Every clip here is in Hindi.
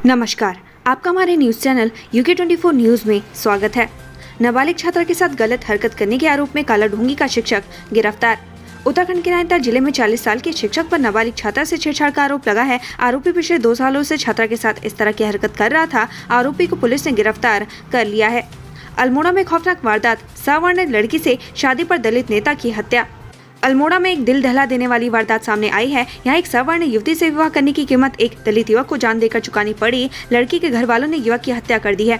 नमस्कार, आपका हमारे न्यूज चैनल UK24 न्यूज में स्वागत है। नाबालिग छात्रा के साथ गलत हरकत करने के आरोप में काला ढोंगी का शिक्षक गिरफ्तार। उत्तराखंड के नैनीताल जिले में 40 साल के शिक्षक पर नाबालिग छात्रा से छेड़छाड़ का आरोप लगा है। आरोपी पिछले 2 सालों से छात्रा के साथ इस तरह की हरकत कर रहा था। आरोपी को पुलिस ने गिरफ्तार कर लिया है। अल्मोड़ा में खौफनाक वारदात, सवर्ण लड़की से शादी पर दलित नेता की हत्या। अल्मोड़ा में एक दिल दहला देने वाली वारदात सामने आई है। यहाँ एक सवर्ण युवती से विवाह करने की कीमत एक दलित युवक को जान देकर चुकानी पड़ी। लड़की के घर वालों ने युवक की हत्या कर दी है।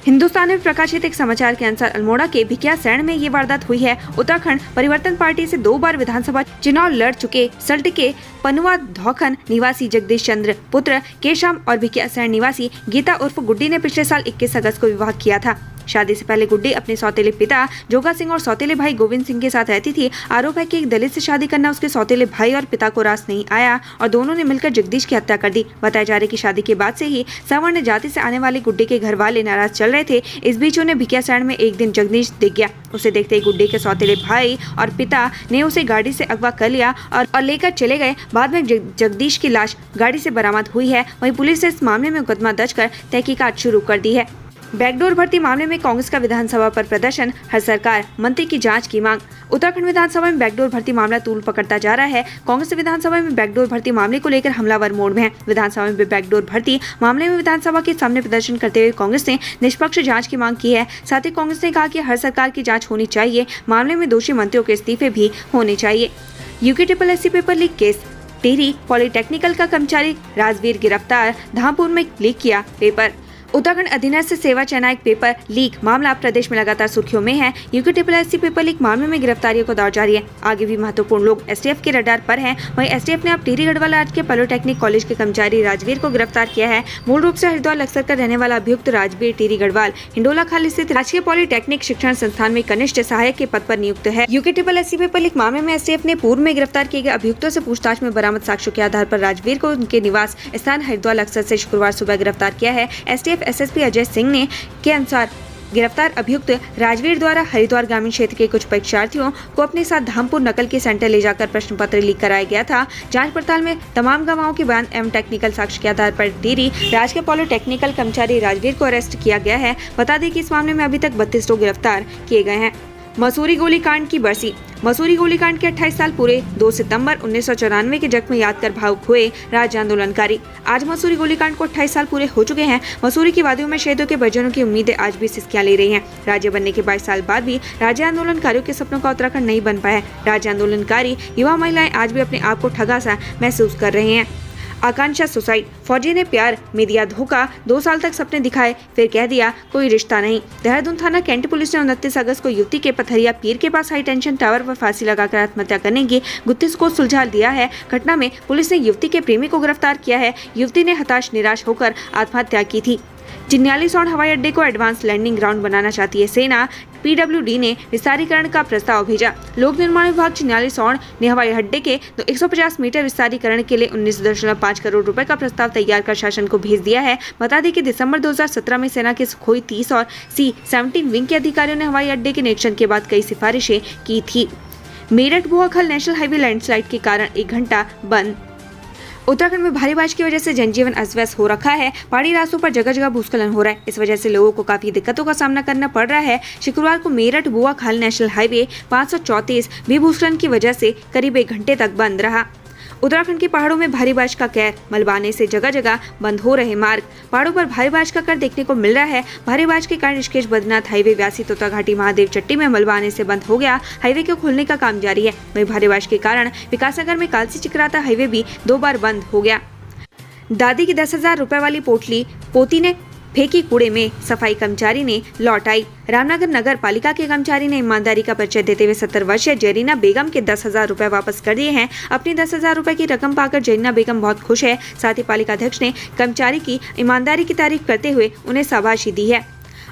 हिंदुस्तान में प्रकाशित एक समाचार के अनुसार अल्मोड़ा के भिकियासैंण में ये वारदात हुई है। उत्तराखंड परिवर्तन पार्टी से 2 बार विधानसभा चुनाव लड़ चुके सल्ट के पनुआ धौखन निवासी जगदीश चंद्र पुत्र केशम और भिकियासैंण निवासी गीता उर्फ गुड्डी ने पिछले साल 21 अगस्त को विवाह किया था। शादी से पहले गुड्डी अपने सौतेले पिता जोगा सिंह और सौतेले भाई गोविंद सिंह के साथ रहती थी। आरोप है कि एक दलित से शादी करना उसके सौतेले भाई और पिता को रास नहीं आया और दोनों ने मिलकर जगदीश की हत्या कर दी। बताया जा रहा है कि शादी के बाद से ही सवर्ण जाति से आने वाली गुड्डी के घर वाले नाराज चल रहे थे। इस बीच उन्हें भिकियासैंण में एक दिन जगदीश दिख गया। उसे देखते ही गुड्डी के सौतेले भाई और पिता ने उसे गाड़ी से अगवा कर लिया और लेकर चले गए। बाद में जगदीश की लाश गाड़ी से बरामद हुई है। वहीं पुलिस ने इस मामले में मुकदमा दर्ज कर तहकीकात शुरू कर दी है। बैकडोर भर्ती मामले में कांग्रेस का विधानसभा पर प्रदर्शन, हर सरकार मंत्री की जांच की मांग। उत्तराखंड विधानसभा में बैकडोर भर्ती मामला तूल पकड़ता जा रहा है। कांग्रेस विधानसभा में बैकडोर भर्ती मामले को लेकर हमलावर मोड में है। विधानसभा में बैकडोर भर्ती मामले में विधानसभा के सामने प्रदर्शन करते हुए कांग्रेस ने निष्पक्ष जाँच की मांग की है। साथ ही कांग्रेस ने कहा कि हर सरकार की जाँच होनी चाहिए। मामले में दोषी मंत्रियों के इस्तीफे भी होने चाहिए। UKSSC paper leak case, Tehri polytechnical का कर्मचारी राजवीर गिरफ्तार, धामपुर में लीक किया पेपर। उत्तराखंड अधीनस्थ सेवा चयनायक पेपर लीक मामला प्रदेश में लगातार सुर्खियों में है। UKSSC पेपर लीक मामले में गिरफ्तारियों का दौर जारी है। आगे भी महत्वपूर्ण लोग STF के रडार पर हैं। वहीं STF ने अब टिहरी गढ़वाल राजकीय पॉलिटेक्निक कॉलेज के कर्मचारी राजवीर को गिरफ्तार किया है। मूल रूप से हरिद्वार लक्सर का रहने वाला अभियुक्त राजवीर टिहरी गढ़वाल हिंडोला खाल स्थित राजकीय पॉलिटेक्निक शिक्षण संस्थान में कनिष्ठ सहायक के पद पर नियुक्त है। UKSSC पेपर लीक मामले में STF ने पूर्व में गिरफ्तार किए गए अभियुक्तों से पूछताछ में बरामद साक्ष्यों के आधार पर राजवीर को उनके निवास स्थान हरिद्वार लक्सर से शुक्रवार सुबह गिरफ्तार किया है। STF SSP अजय सिंह ने के अनुसार गिरफ्तार अभियुक्त राजवीर द्वारा हरिद्वार ग्रामीण क्षेत्र के कुछ परीक्षार्थियों को अपने साथ धामपुर नकल के सेंटर ले जाकर प्रश्न पत्र लीक कराया गया था। जांच पड़ताल में तमाम गवाहों के बयान एवं टेक्निकल साक्ष्य के आधार पर टिहरी राजकीय पॉलिटेक्निकल कर्मचारी राजवीर को अरेस्ट किया गया है। बता दें कि इस मामले में अभी तक 32 लोग गिरफ्तार किए गए हैं। मसूरी गोलीकांड की बरसी, मसूरी गोलीकांड के 28 साल पूरे। 2 सितंबर 1994 के जख्म याद कर भावुक हुए राज्य आंदोलनकारी। आज मसूरी गोलीकांड को 28 साल पूरे हो चुके हैं। मसूरी की वादियों में शहीदों के परिजनों की उम्मीदें आज भी सिसकियां ले रही हैं। राज्य बनने के 22 साल बाद भी राज्य आंदोलनकारियों के सपनों का उत्तराखंड नहीं बन पाया। राज्य आंदोलनकारी युवा महिलाएं आज भी अपने आप को ठगा सा महसूस कर रहे हैं। आकांक्षा सुसाइड, फौजी ने प्यार में दिया धोखा, 2 साल तक सपने दिखाए फिर कह दिया कोई रिश्ता नहीं। देहरादून थाना कैंट पुलिस ने 29 अगस्त को युवती के पथरिया पीर के पास हाई टेंशन टावर पर फांसी लगाकर आत्महत्या करने की गुत्थिस को सुलझा दिया है। घटना में पुलिस ने युवती के प्रेमी को गिरफ्तार किया है। युवती ने हताश निराश होकर आत्महत्या की थी। चिन्यालीसौड़ हवाई अड्डे को एडवांस लैंडिंग ग्राउंड बनाना चाहती है सेना। PWD ने विस्तारीकरण का प्रस्ताव भेजा। लोक निर्माण विभाग चिन्यालीसौड़ ने हवाई अड्डे के 150 मीटर विस्तारीकरण के लिए 19.5 करोड़ रुपए का प्रस्ताव तैयार कर शासन को भेज दिया है। बता दें कि दिसंबर 2017 में सेना के सुखोई 30 और C-17 विंग के अधिकारियों ने हवाई अड्डे के निरीक्षण के बाद कई सिफारिशें की थी। मेरठ बुआखल नेशनल हाईवे लैंडस्लाइड के कारण 1 घंटा बंद। उत्तराखंड में भारी बारिश की वजह से जनजीवन अस्त व्यस्त हो रखा है। पहाड़ी रास्तों पर जगह जगह भूस्खलन हो रहा है। इस वजह से लोगों को काफी दिक्कतों का सामना करना पड़ रहा है। शुक्रवार को मेरठ बुआखाल नेशनल हाईवे 534 भी भूस्खलन की वजह से करीब 1 घंटे तक बंद रहा। उत्तराखंड के पहाड़ों में भारी बारिश का कहर, मलबा आने से जगह जगह बंद हो रहे मार्ग। पहाड़ों पर भारी बारिश का कहर देखने को मिल रहा है। भारी बारिश के कारण ऋषिकेश बद्रीनाथ हाईवे व्यासी तोता घाटी महादेव चट्टी में मलबा आने से बंद हो गया। हाईवे के खुलने का काम जारी है। वहीं भारी बारिश के कारण विकासनगर में कालसी चिकराता हाईवे भी 2 बार बंद हो गया। दादी की 10,000 रुपए वाली पोटली पोती ने फेंकी कूड़े में, सफाई कर्मचारी ने लौटाई। रामनगर नगर पालिका के कर्मचारी ने ईमानदारी का परिचय देते हुए 70 वर्षीय जरीना बेगम के 10,000 रुपए वापस कर दिए हैं। अपनी 10,000 रुपए की रकम पाकर जरीना बेगम बहुत खुश है। साथ ही पालिका अध्यक्ष ने कर्मचारी की ईमानदारी की तारीफ करते हुए उन्हें शाबाशी दी है।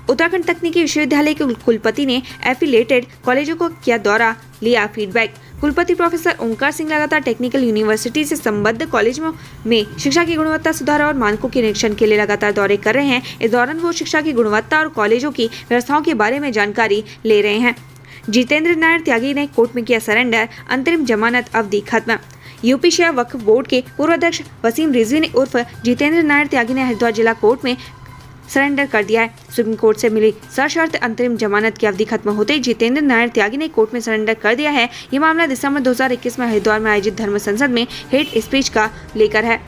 उत्तराखंड तकनीकी विश्वविद्यालय के कुलपति ने एफिलेटेड कॉलेजों को किया दौरा, लिया फीडबैक। कुलपति प्रोफेसर ओंकार सिंह लगातार टेक्निकल यूनिवर्सिटी से संबद्ध कॉलेजों में शिक्षा की गुणवत्ता सुधार और मानकों के निरीक्षण के लिए लगातार दौरे कर रहे हैं। इस दौरान वो शिक्षा की गुणवत्ता और कॉलेजों की व्यवस्थाओं के बारे में जानकारी ले रहे हैं। जितेंद्र नायर त्यागी ने कोर्ट में किया सरेंडर, अंतरिम जमानत अवधि खत्म। यूपी शिया वक्फ बोर्ड के पूर्व अध्यक्ष वसीम रिजवी ने उर्फ जितेंद्र नायर त्यागी ने हरिद्वार जिला कोर्ट में सरेंडर कर दिया है। सुप्रीम कोर्ट से मिली सशर्त अंतरिम जमानत की अवधि खत्म होते ही जितेंद्र नायर त्यागी ने कोर्ट में सरेंडर कर दिया है। ये मामला दिसंबर 2021 में हरिद्वार में आयोजित धर्म संसद में हेट स्पीच का लेकर है।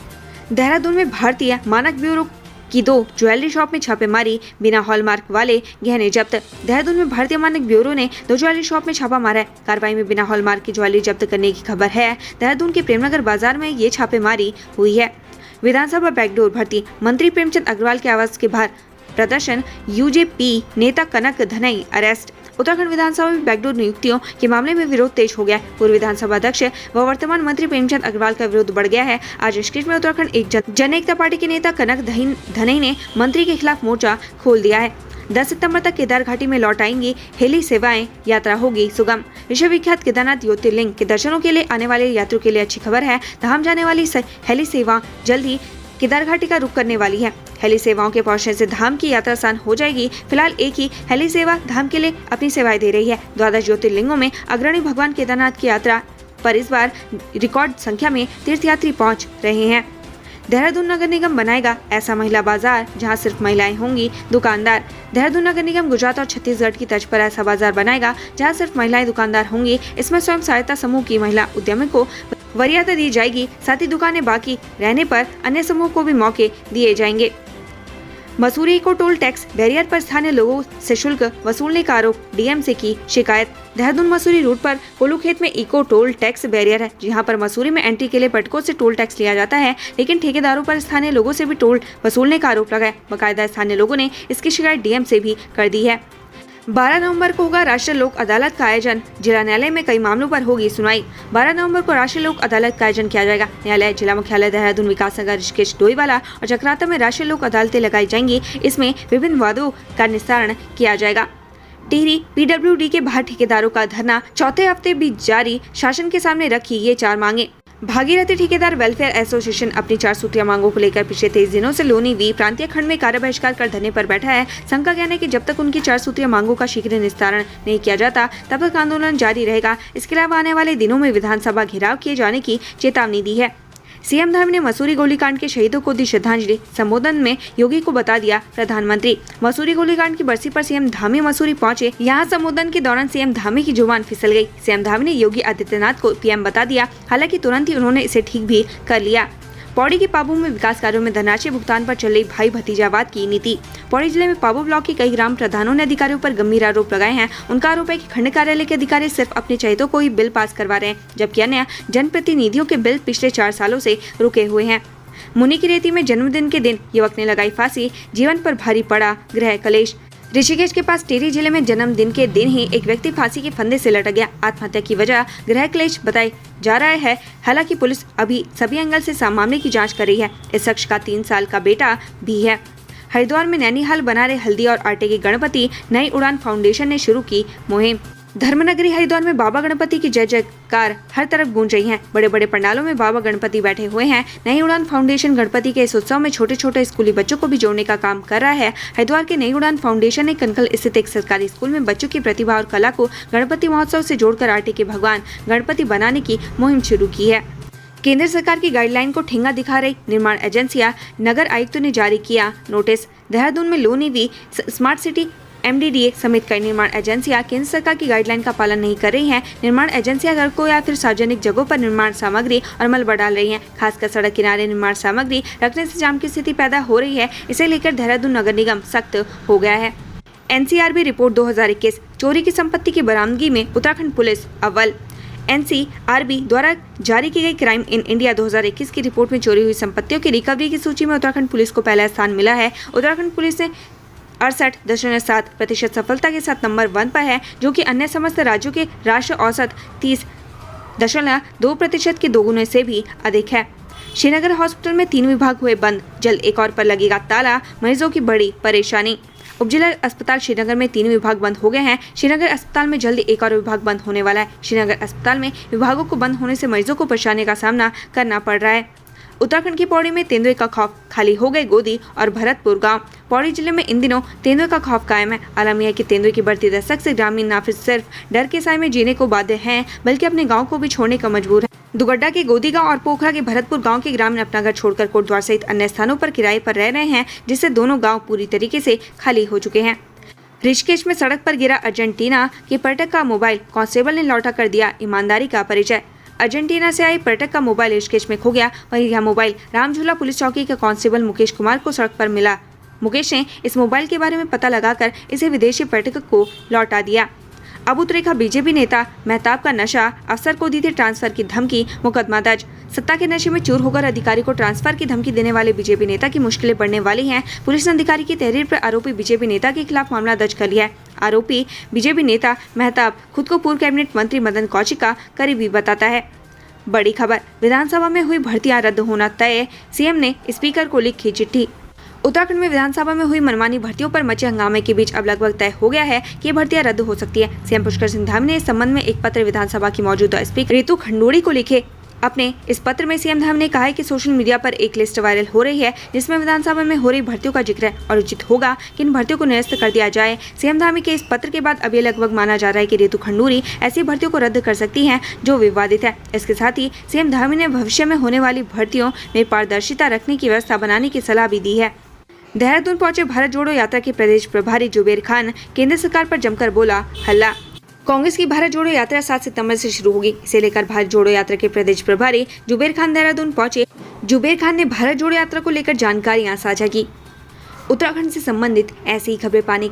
देहरादून में भारतीय मानक ब्यूरो की 2 ज्वेलरी शॉप में छापेमारी, बिना हॉलमार्क वाले गहने जब्त। देहरादून में भारतीय मानक ब्यूरो ने 2 ज्वेलरी शॉप में छापा मारा है। कार्रवाई में बिना हॉलमार्क की ज्वेलरी जब्त करने की खबर है। देहरादून के प्रेमनगर बाजार में ये छापेमारी हुई है। विधानसभा बैकडोर भर्ती, मंत्री प्रेमचंद अग्रवाल के आवास के बाहर प्रदर्शन, यूजेपी नेता कनक धनई अरेस्ट। उत्तराखंड विधानसभा में बैकडोर नियुक्तियों के मामले में विरोध तेज हो गया है। पूर्व विधानसभा अध्यक्ष व वर्तमान मंत्री प्रेमचंद अग्रवाल का विरोध बढ़ गया है। आज ऋषिकेश में उत्तराखंड जन एकता पार्टी के नेता कनक धनई ने मंत्री के खिलाफ मोर्चा खोल दिया है। 10 सितंबर तक केदार घाटी में लौट आएंगी हेली सेवाएं, यात्रा होगी सुगम। विश्व विख्यात केदारनाथ ज्योतिर्लिंग के दर्शनों के लिए आने वाले यात्रियों के लिए अच्छी खबर है। धाम जाने वाली हेली सेवा जल्द ही केदार घाटी का रुख करने वाली है। हेली सेवाओं के पहुंचने से धाम की यात्रा आसान हो जाएगी। फिलहाल एक ही हेली सेवा धाम के लिए अपनी सेवाएं दे रही है। 12 ज्योतिर्लिंगों में अग्रणी भगवान केदारनाथ की यात्रा पर इस बार रिकॉर्ड संख्या में तीर्थयात्री पहुंच रहे हैं। देहरादून नगर निगम बनाएगा ऐसा महिला बाजार जहां सिर्फ महिलाएं होंगी दुकानदार। देहरादून नगर निगम गुजरात और छत्तीसगढ़ की तर्ज पर ऐसा बाजार बनाएगा जहां सिर्फ महिलाएं दुकानदार होंगी। इसमें स्वयं सहायता समूह की महिला उद्यमी को वरीयता दी जाएगी। साथ ही दुकानें बाकी रहने पर अन्य समूह को भी मौके दिए जाएंगे। Mussoorie eco toll tax barrier पर स्थानीय लोगों से शुल्क वसूलने का आरोप, डीएम से की शिकायत। देहरादून मसूरी रूट पर कोलूखेत में इको टोल टैक्स बैरियर है, जहां पर मसूरी में एंट्री के लिए पटकों से टोल टैक्स लिया जाता है, लेकिन ठेकेदारों पर स्थानीय लोगों से भी टोल वसूलने का आरोप लगा है। बाकायदा स्थानीय लोगों ने इसकी शिकायत डीएम से भी कर दी है। 12 नवंबर को होगा राष्ट्रीय लोक अदालत का आयोजन। जिला न्यायालय में कई मामलों पर होगी सुनवाई। 12 नवंबर को राष्ट्रीय लोक अदालत का आयोजन किया जाएगा। न्यायालय, जिला मुख्यालय देहरादून, विकास नगर, ऋषिकेश, डोईवाला और चक्राता में राष्ट्रीय लोक अदालतें लगाई जाएंगी। इसमें विभिन्न वादों का निस्तारण किया जाएगा। टिहरी पीडब्ल्यूडी के बाहर ठेकेदारों का धरना चौथे हफ्ते भी जारी। शासन के सामने रखी ये 4 मांगे। भागीरथी ठेकेदार वेलफेयर एसोसिएशन अपनी 4 सूत्रीय मांगों को लेकर पिछले 23 दिनों से लोनी वी प्रांतीय खंड में कार्य बहिष्कार कर धरने पर बैठा है। संघ का कहना है कि जब तक उनकी 4 सूत्रीय मांगों का शीघ्र निस्तारण नहीं किया जाता तब तक आंदोलन जारी रहेगा। इसके अलावा आने वाले दिनों में विधानसभा घेराव किए जाने की चेतावनी दी है। सीएम धामी ने मसूरी गोलीकांड के शहीदों को दी श्रद्धांजलि। संबोधन में योगी को बता दिया प्रधानमंत्री। मसूरी गोलीकांड की बरसी पर सीएम धामी मसूरी पहुंचे। यहां संबोधन के दौरान सीएम धामी की जुबान फिसल गई। सीएम धामी ने योगी आदित्यनाथ को पीएम बता दिया। हालांकि तुरंत ही उन्होंने इसे ठीक भी कर लिया। पौड़ी के पाबू में विकास कार्यों में धनराशि भुगतान पर चल रही भाई भतीजावाद की नीति। पौड़ी जिले में पाबू ब्लॉक के कई ग्राम प्रधानों ने अधिकारियों पर गंभीर आरोप लगाए हैं। उनका आरोप है कि खंड कार्यालय के अधिकारी सिर्फ अपने चहेतों को ही बिल पास करवा रहे हैं, जबकि अन्य जनप्रतिनिधियों के बिल पिछले 4 सालों से रुके हुए हैं। मुनि की रेती में जन्मदिन के दिन युवक ने लगाई फांसी, जीवन पर भारी पड़ा गृह कलेश। ऋषिकेश के पास टिहरी जिले में जन्मदिन के दिन ही एक व्यक्ति फांसी के फंदे से लटक गया। आत्महत्या की वजह गृह क्लेश बताई जा रहा है। हालांकि पुलिस अभी सभी एंगल से मामले की जांच कर रही है। इस शख्स का 3 साल का बेटा भी है। हरिद्वार में नैनीहाल बना रहे हल्दी और आटे के गणपति, नई उड़ान फाउंडेशन ने शुरू की मुहिम। धर्मनगरी हरिद्वार में बाबा गणपति की जय जयकार हर तरफ गूंज रही है। बड़े बड़े पंडालों में बाबा गणपति बैठे हुए हैं। नई उड़ान फाउंडेशन गणपति के इस उत्सव में छोटे छोटे स्कूली बच्चों को भी जोड़ने का काम कर रहा है। हरिद्वार के नई उड़ान फाउंडेशन ने कनकल स्थित एक सरकारी स्कूल में बच्चों की प्रतिभा और कला को गणपति महोत्सव से जोड़कर आटे के भगवान गणपति बनाने की मुहिम शुरू की है। केंद्र सरकार की गाइडलाइन को ठेंगा दिखा रही निर्माण एजेंसियां, नगर आयुक्तों ने जारी किया नोटिस। देहरादून में लोनी वी स्मार्ट सिटी MDDA समेत कई निर्माण एजेंसियां केंद्र सरकार की गाइडलाइन का पालन नहीं कर रही हैं। निर्माण एजेंसियां सड़कों या फिर सार्वजनिक जगहों पर निर्माण सामग्री और मलबा डाल रही हैं। खासकर सड़क किनारे निर्माण सामग्री रखने से जाम की स्थिति पैदा हो रही है। इसे लेकर देहरादून नगर निगम सख्त हो गया है। NCRB रिपोर्ट 2021, चोरी की संपत्ति की बरामदगी में उत्तराखंड पुलिस अव्वल। NCRB द्वारा जारी की गई क्राइम इन इंडिया 2021 की रिपोर्ट में चोरी हुई संपत्तियों की रिकवरी की सूची में उत्तराखंड पुलिस को पहला स्थान मिला है। उत्तराखंड पुलिस ने 68.7% सफलता के साथ नंबर 1 पर है, जो कि अन्य समस्त राज्यों के राष्ट्रीय औसत 30.2% के दोगुने से भी अधिक है। श्रीनगर हॉस्पिटल में 3 विभाग हुए बंद, जल्द एक और पर लगेगा ताला, मरीजों की बड़ी परेशानी। उपजिला अस्पताल श्रीनगर में 3 विभाग बंद हो गए हैं। श्रीनगर अस्पताल में जल्दी एक और विभाग बंद होने वाला है। श्रीनगर अस्पताल में विभागों को बंद होने से मरीजों को परेशानी का सामना करना पड़ रहा है। उत्तराखंड की पौड़ी में तेंदुए का खौफ, खाली हो गए गोदी और भरतपुर गांव। पौड़ी जिले में इन दिनों तेंदुए का खौफ कायम है। आलम यह है कि तेंदुए की बढ़ती दस्तक से ग्रामीण न सिर्फ डर के साए में जीने को बाध्य हैं, बल्कि अपने गांव को भी छोड़ने का मजबूर है। दुगड्डा के गोदी गांव और पोखरा के भरतपुर गांव के ग्रामीण अपना घर छोड़कर कोटद्वार सहित अन्य स्थानों पर किराए पर रह रहे हैं, जिससे दोनों गांव पूरी तरीके से खाली हो चुके हैं। ऋषिकेश में सड़क पर गिरा अर्जेंटीना के पर्यटक का मोबाइल, कांस्टेबल ने लौटा कर दिया ईमानदारी का परिचय। अर्जेंटीना से आए पर्यटक का मोबाइल ऋषिकेश में खो गया। वहीं यह मोबाइल रामझूला पुलिस चौकी के कांस्टेबल मुकेश कुमार को सड़क पर मिला। मुकेश ने इस मोबाइल के बारे में पता लगाकर इसे विदेशी पर्यटक को लौटा दिया। अब उतरेगा बीजेपी नेता, मेहताब का नशा, अफसर को दी थी ट्रांसफर की धमकी, मुकदमा दर्ज। सत्ता के नशे में चूर होकर अधिकारी को ट्रांसफर की धमकी देने वाले बीजेपी नेता की मुश्किलें बढ़ने वाली हैं। पुलिस ने अधिकारी की तहरीर पर आरोपी बीजेपी नेता के खिलाफ मामला दर्ज कर लिया है। आरोपी बीजेपी नेता मेहताब खुद को पूर्व कैबिनेट मंत्री मदन कौशिक का करीबी बताता है। बड़ी खबर, विधानसभा में हुई भर्तियां रद्द होना तय, सीएम ने स्पीकर को लिखी चिट्ठी। उत्तराखंड में विधानसभा में हुई मनमानी भर्तियों पर मचे हंगामे के बीच अब लगभग तय हो गया है कि ये भर्तियां रद्द हो सकती है। सीएम पुष्कर सिंह धामी ने इस संबंध में एक पत्र विधानसभा की मौजूदा स्पीकर रितु खंडूड़ी को लिखे। अपने इस पत्र में सीएम धामी ने कहा है कि सोशल मीडिया पर एक लिस्ट वायरल हो रही है, जिसमें विधानसभा में हो रही भर्तियों का जिक्र है और उचित होगा कि इन भर्तियों को निरस्त कर दिया जाए। सीएम धामी के इस पत्र के बाद अब ये लगभग माना जा रहा है कि रितु खंडूड़ी ऐसी भर्तियों को रद्द कर सकती हैं जो विवादित है। इसके साथ ही सीएम धामी ने भविष्य में होने वाली भर्तियों में पारदर्शिता रखने की व्यवस्था बनाने की सलाह भी दी है। देहरादून पहुंचे भारत जोड़ो यात्रा के प्रदेश प्रभारी जुबेर खान, केंद्र सरकार पर जमकर बोला हल्ला। कांग्रेस की भारत जोड़ो यात्रा 7 सितंबर से शुरू होगी। इसे लेकर भारत जोड़ो यात्रा के प्रदेश प्रभारी जुबेर खान देहरादून पहुंचे। जुबेर खान ने भारत जोड़ो यात्रा को लेकर जानकारियां साझा की। उत्तराखंड से संबंधित ऐसी ही खबरें पाने